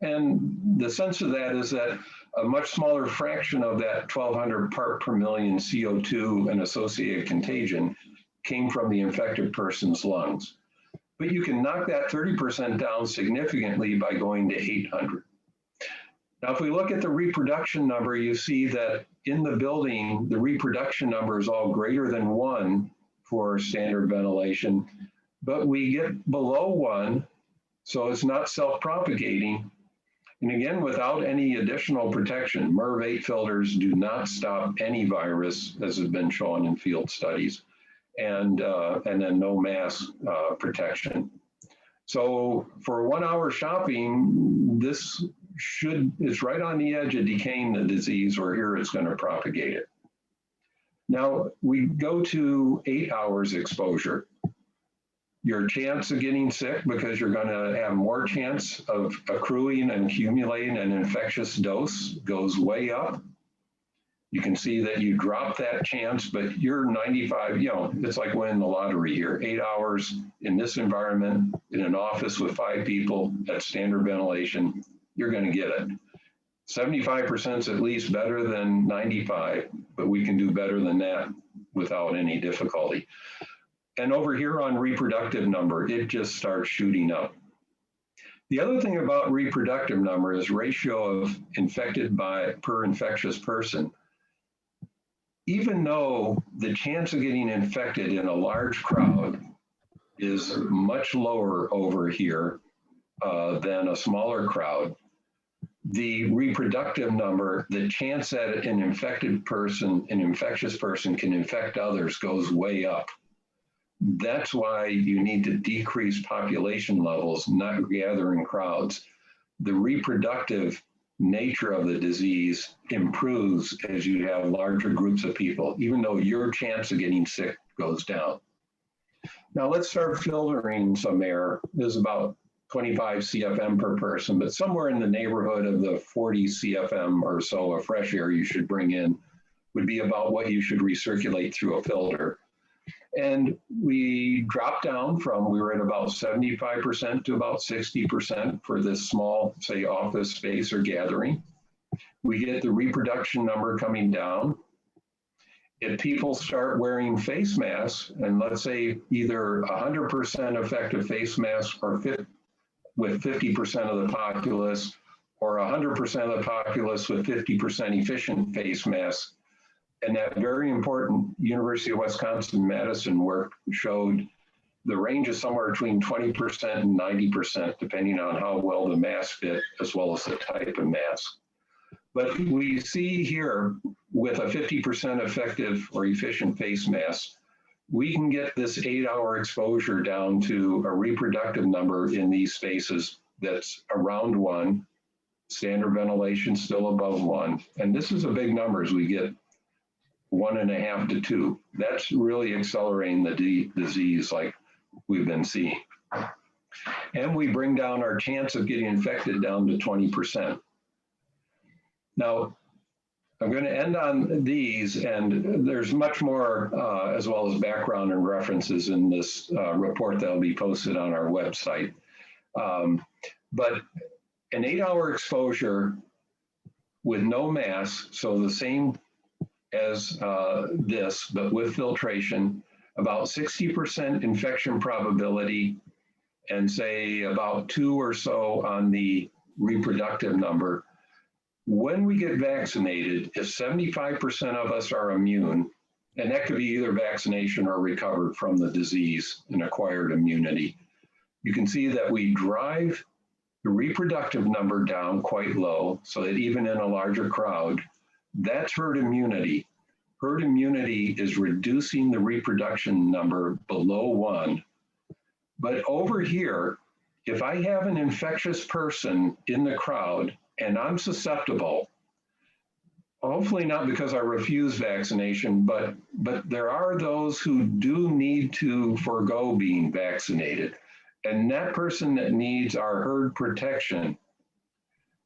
And the sense of that is that a much smaller fraction of that 1,200 part per million CO2 and associated contagion came from the infected person's lungs. But you can knock that 30% down significantly by going to 800. Now, if we look at the reproduction number, you see that in the building, the reproduction number is all greater than 1 for standard ventilation, but we get below 1, so it's not self-propagating. And again, without any additional protection, MERV-8 filters do not stop any virus, as has been shown in field studies, and then no mask protection. So for 1 hour shopping, this is right on the edge of decaying the disease, or here it's going to propagate it. Now we go to 8 hours exposure. Your chance of getting sick, because you're going to have more chance of accruing and accumulating an infectious dose, goes way up. You can see that you drop that chance, but you're 95, it's like winning the lottery here. 8 hours in this environment, in an office with 5 people at standard ventilation, you're going to get it. 75% is at least better than 95, but we can do better than that without any difficulty. And over here on reproductive number, it just starts shooting up. The other thing about reproductive number is ratio of infected per infectious person. Even though the chance of getting infected in a large crowd is much lower over here than a smaller crowd, the reproductive number, the chance that an infected person, an infectious person can infect others goes way up. That's why you need to decrease population levels, not gather in crowds. The reproductive nature of the disease improves as you have larger groups of people, even though your chance of getting sick goes down. Now let's start filtering some air. There's about 25 CFM per person, but somewhere in the neighborhood of the 40 CFM or so of fresh air you should bring in would be about what you should recirculate through a filter. And we dropped down from, we were at about 75% to about 60% for this small, say, office space or gathering. We get the reproduction number coming down. If people start wearing face masks, and let's say either 100% effective face masks or with 50% of the populace, or 100% of the populace with 50% efficient face masks, and that very important University of Wisconsin-Madison work showed the range is somewhere between 20% and 90%, depending on how well the mask fit, as well as the type of mask. But we see here with a 50% effective or efficient face mask, we can get this 8-hour exposure down to a reproductive number in these spaces that's around 1, standard ventilation still above 1. And this is a big number as we get 1.5 to 2. That's really accelerating the disease like we've been seeing. And we bring down our chance of getting infected down to 20%. Now, I'm going to end on these, and there's much more as well as background and references in this report that will be posted on our website. But an 8-hour exposure with no mask, so the same as this, but with filtration, about 60% infection probability, and say about 2 or so on the reproductive number. When we get vaccinated, if 75% of us are immune, and that could be either vaccination or recovered from the disease and acquired immunity, you can see that we drive the reproductive number down quite low, so that even in a larger crowd, that's herd immunity. Herd immunity is reducing the reproduction number below 1. But over here, if I have an infectious person in the crowd and I'm susceptible, hopefully not because I refuse vaccination, but there are those who do need to forego being vaccinated. And that person that needs our herd protection,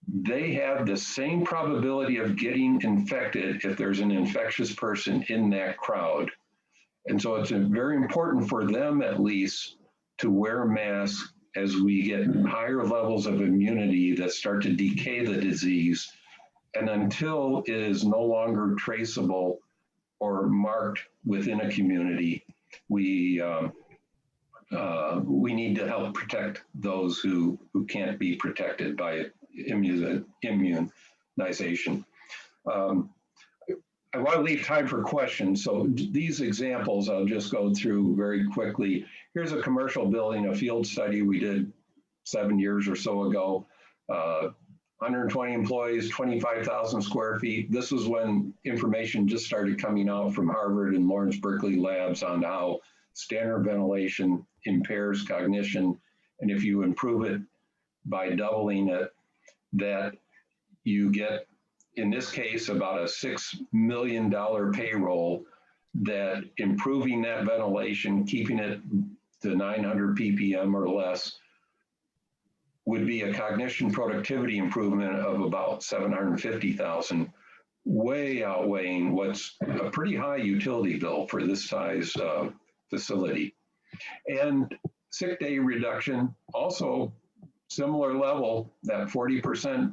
they have the same probability of getting infected if there's an infectious person in that crowd. And so it's very important for them, at least, to wear masks as we get higher levels of immunity that start to decay the disease. And until it is no longer traceable or marked within a community, we need to help protect those who can't be protected by immunization. I want to leave time for questions. So these examples I'll just go through very quickly. Here's a commercial building, a field study we did 7 years or so ago. 120 employees, 25,000 square feet. This was when information just started coming out from Harvard and Lawrence Berkeley labs on how standard ventilation impairs cognition. And if you improve it by doubling it, that you get, in this case, about a $6 million payroll, that improving that ventilation, keeping it to 900 ppm or less, would be a cognition productivity improvement of about $750,000, way outweighing what's a pretty high utility bill for this size facility. And sick day reduction, also similar level, that 40%,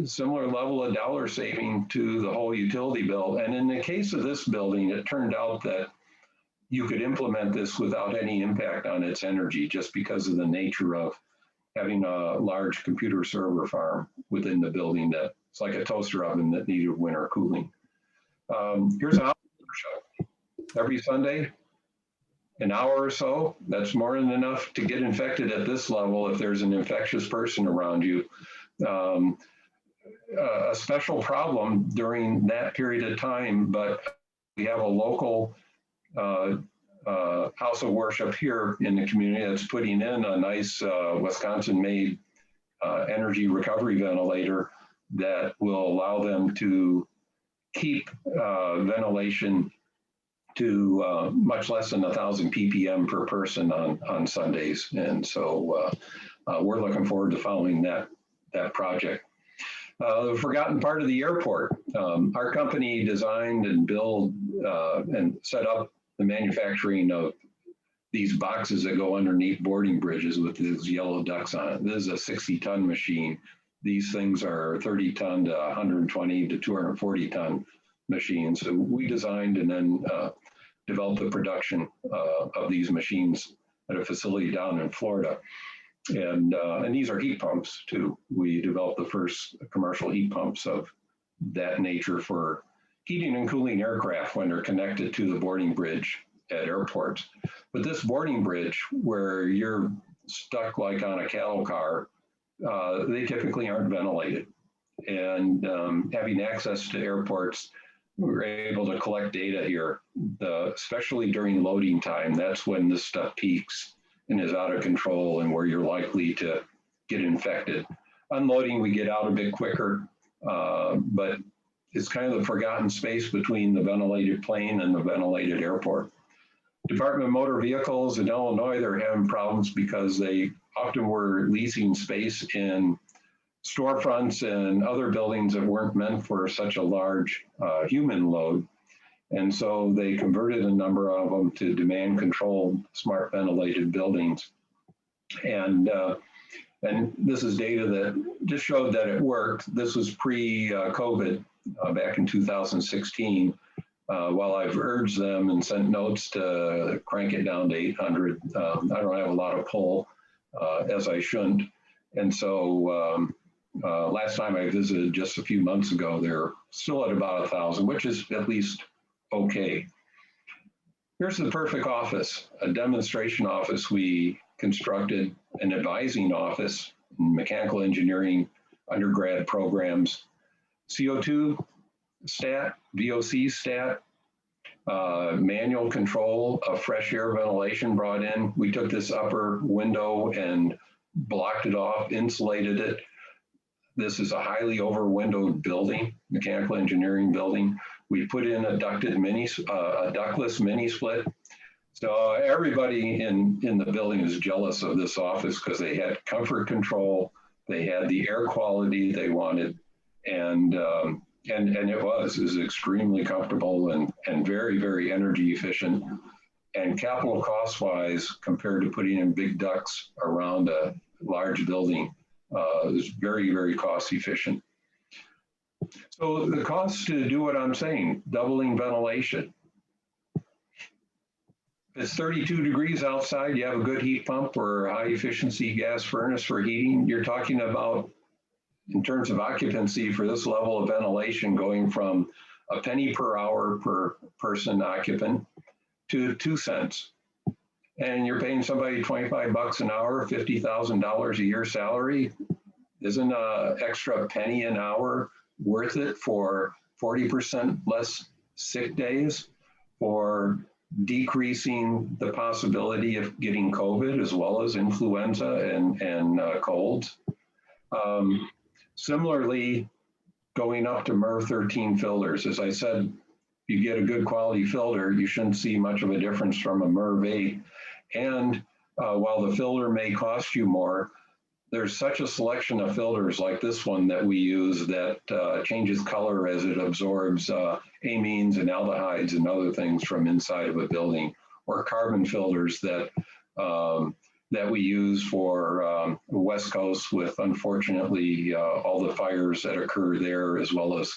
similar level of dollar saving to the whole utility bill. And in the case of this building, it turned out that you could implement this without any impact on its energy, just because of the nature of having a large computer server farm within the building that it's like a toaster oven that needed winter cooling. Here's an hour workshop. Every Sunday, an hour or so, that's more than enough to get infected at this level if there's an infectious person around you. A special problem during that period of time, but we have a local house of worship here in the community that's putting in a nice Wisconsin-made energy recovery ventilator that will allow them to keep ventilation to much less than 1,000 ppm per person on Sundays. And so we're looking forward to following that project. The forgotten part of the airport. Our company designed and built and set up the manufacturing of these boxes that go underneath boarding bridges with these yellow ducks on it. This is a 60-ton machine. These things are 30-ton to 120 to 240-ton machines. So we designed and then developed the production of these machines at a facility down in Florida. And these are heat pumps too. We developed the first commercial heat pumps of that nature for heating and cooling aircraft when they're connected to the boarding bridge at airports. But this boarding bridge, where you're stuck like on a cattle car, they typically aren't ventilated. And having access to airports, we're able to collect data here, especially during loading time. That's when this stuff peaks and is out of control and where you're likely to get infected. Unloading, we get out a bit quicker, but it's kind of the forgotten space between the ventilated plane and the ventilated airport. Department of Motor Vehicles in Illinois, they're having problems because they often were leasing space in storefronts and other buildings that weren't meant for such a large human load. And so they converted a number of them to demand controlled smart ventilated buildings. And this is data that just showed that it worked. This was pre-COVID back in 2016. While I've urged them and sent notes to crank it down to 800, I don't have a lot of pull, as I shouldn't. And so last time I visited just a few months ago, they're still at about 1,000, which is at least okay. Here's the perfect office, a demonstration office. We constructed an advising office in mechanical engineering undergrad programs, CO2 stat, VOC stat, manual control of fresh air ventilation brought in. We took this upper window and blocked it off, insulated it. This is a highly over-windowed building, mechanical engineering building. We put in a ductless mini split. So everybody in the building is jealous of this office because they had comfort control, they had the air quality they wanted, and it was extremely comfortable and very, very energy efficient. And capital cost wise, compared to putting in big ducts around a large building, is very, very cost efficient. So the cost to do what I'm saying, doubling ventilation. If it's 32 degrees outside, you have a good heat pump or a high efficiency gas furnace for heating, you're talking about, in terms of occupancy for this level of ventilation, going from a penny per hour per person occupant to 2 cents. And you're paying somebody 25 bucks an hour, $50,000 a year salary. Isn't an extra penny an hour worth it for 40% less sick days, for decreasing the possibility of getting COVID as well as influenza and colds? Similarly, going up to MERV 13 filters. As I said, if you get a good quality filter, you shouldn't see much of a difference from a MERV 8. And while the filter may cost you more, there's such a selection of filters like this one that we use that changes color as it absorbs amines and aldehydes and other things from inside of a building, or carbon filters that that we use for the West Coast with, unfortunately, all the fires that occur there, as well as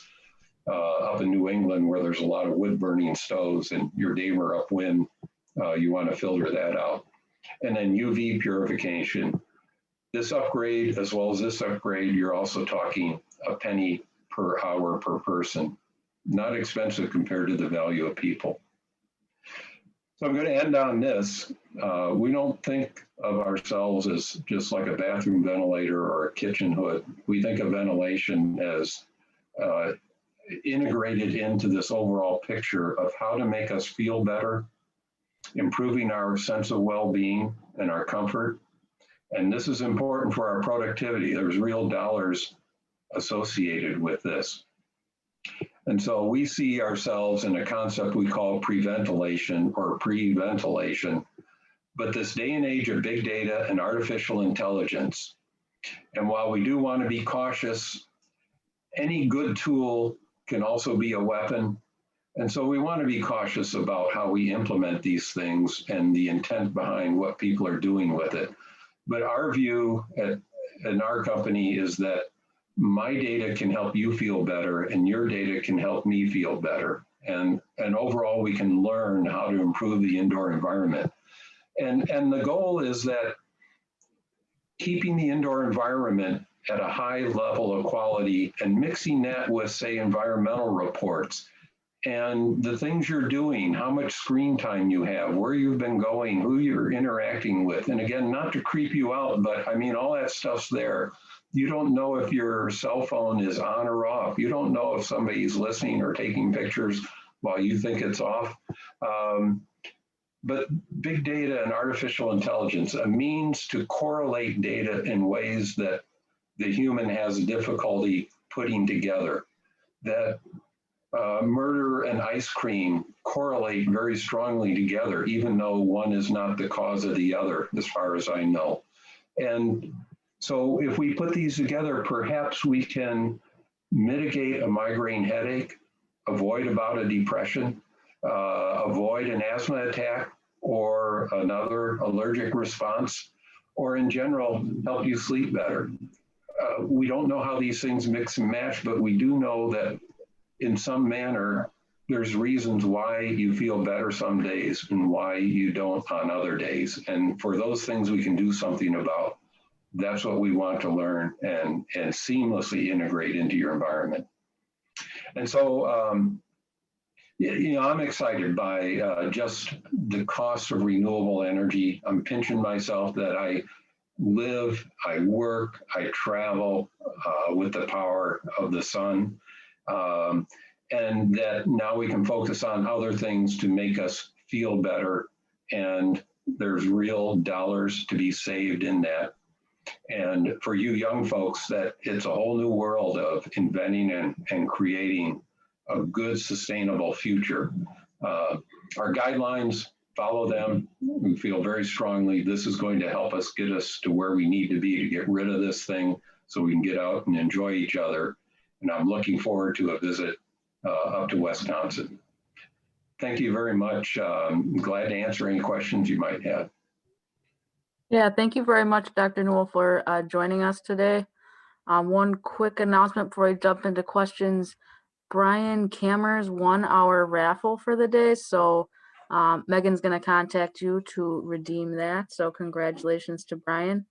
up in New England where there's a lot of wood burning stoves and your neighbor upwind, you want to filter that out. And then UV purification. This upgrade, as well as this upgrade, you're also talking a penny per hour per person. Not expensive compared to the value of people. So I'm going to end on this. We don't think of ourselves as just like a bathroom ventilator or a kitchen hood. We think of ventilation as integrated into this overall picture of how to make us feel better, improving our sense of well-being and our comfort. And this is important for our productivity. There's real dollars associated with this. And so we see ourselves in a concept we call preventilation or pre-ventilation. But this day and age of big data and artificial intelligence, and while we do want to be cautious, any good tool can also be a weapon. And so we want to be cautious about how we implement these things and the intent behind what people are doing with it. But our view in our company is that my data can help you feel better and your data can help me feel better. And overall, we can learn how to improve the indoor environment. And the goal is that keeping the indoor environment at a high level of quality and mixing that with, say, environmental reports and the things you're doing, how much screen time you have, where you've been going, who you're interacting with. And again, not to creep you out, but I mean, all that stuff's there. You don't know if your cell phone is on or off. You don't know if somebody's listening or taking pictures while you think it's off. But big data and artificial intelligence, a means to correlate data in ways that the human has difficulty putting together. That murder and ice cream correlate very strongly together, even though one is not the cause of the other, as far as I know. And so if we put these together, perhaps we can mitigate a migraine headache, avoid a bout of depression, avoid an asthma attack or another allergic response, or in general, help you sleep better. We don't know how these things mix and match, but we do know that in some manner, there's reasons why you feel better some days and why you don't on other days. And for those things we can do something about. That's what we want to learn and seamlessly integrate into your environment. And so, you know, I'm excited by just the cost of renewable energy. I'm pinching myself that I live, I work, I travel with the power of the sun. And that now we can focus on other things to make us feel better. And there's real dollars to be saved in that. And for you young folks, that it's a whole new world of inventing and creating a good, sustainable future. Our guidelines, follow them. We feel very strongly this is going to help us get us to where we need to be to get rid of this thing so we can get out and enjoy each other. And I'm looking forward to a visit up to Wisconsin. Thank you very much. I'm glad to answer any questions you might have. Yeah, thank you very much, Dr. Newell, for joining us today. One quick announcement before we jump into questions. Brian Cammers won our raffle for the day, so Megan's going to contact you to redeem that. So congratulations to Brian.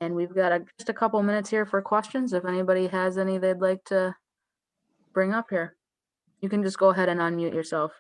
And we've got just a couple minutes here for questions. If anybody has any they'd like to bring up here, you can just go ahead and unmute yourself.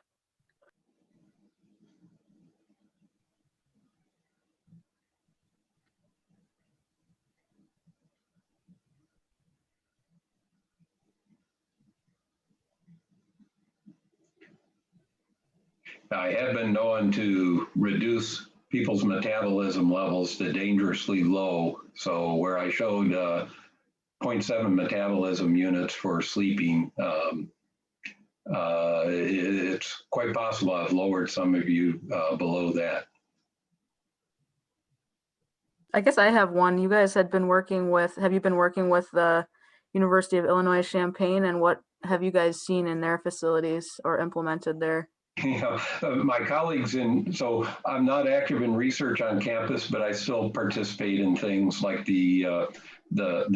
I have been known to reduce people's metabolism levels to dangerously low. So where I showed 0.7 metabolism units for sleeping, it's quite possible I've lowered some of you below that. I guess I have one. You guys have you been working with the University of Illinois Champaign, and what have you guys seen in their facilities or implemented there? Yeah, my colleagues so I'm not active in research on campus, but I still participate in things like the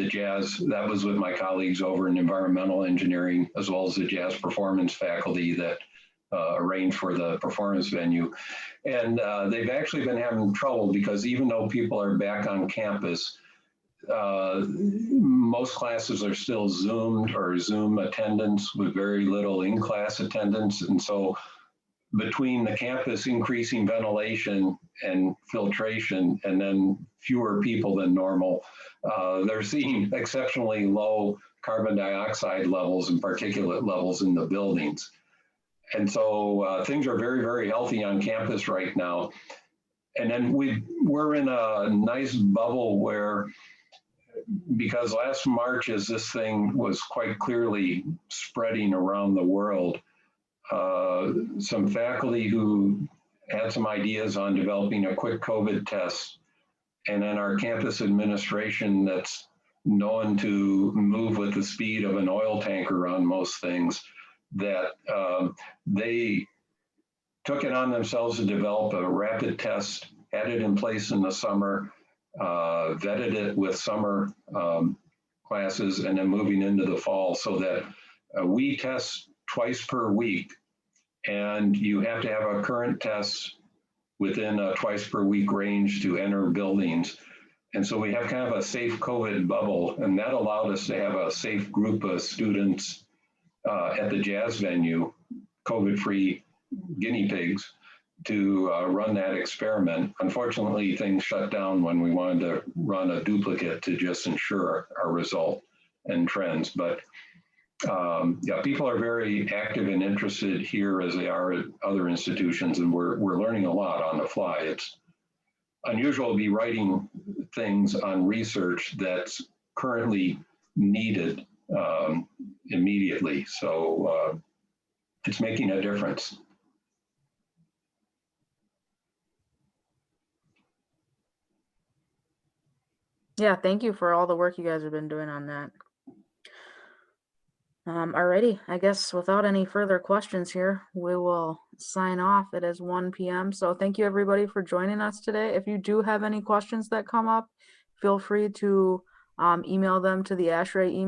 jazz. That was with my colleagues over in environmental engineering, as well as the jazz performance faculty that arranged for the performance venue. And they've actually been having trouble because even though people are back on campus, most classes are still Zoomed or Zoom attendance with very little in-class attendance. And so between the campus increasing ventilation and filtration and then fewer people than normal, they're seeing exceptionally low carbon dioxide levels and particulate levels in the buildings. And so things are very, very healthy on campus right now. And then we're in a nice bubble where because last March, as this thing was quite clearly spreading around the world, some faculty who had some ideas on developing a quick COVID test, and then our campus administration that's known to move with the speed of an oil tanker on most things, that they took it on themselves to develop a rapid test, had it in place in the summer, vetted it with summer classes, and then moving into the fall, so that we test twice per week, and you have to have a current test within a twice per week range to enter buildings. And so we have kind of a safe COVID bubble, and that allowed us to have a safe group of students at the jazz venue, COVID-free guinea pigs, to run that experiment. Unfortunately, things shut down when we wanted to run a duplicate to just ensure our result and trends. But yeah, people are very active and interested here as they are at other institutions, and we're learning a lot on the fly. It's unusual to be writing things on research that's currently needed immediately. So it's making a difference. Yeah, thank you for all the work you guys have been doing on that. Alrighty, I guess without any further questions here, we will sign off. It is 1 p.m. So thank you everybody for joining us today. If you do have any questions that come up, feel free to email them to the ASHRAE email.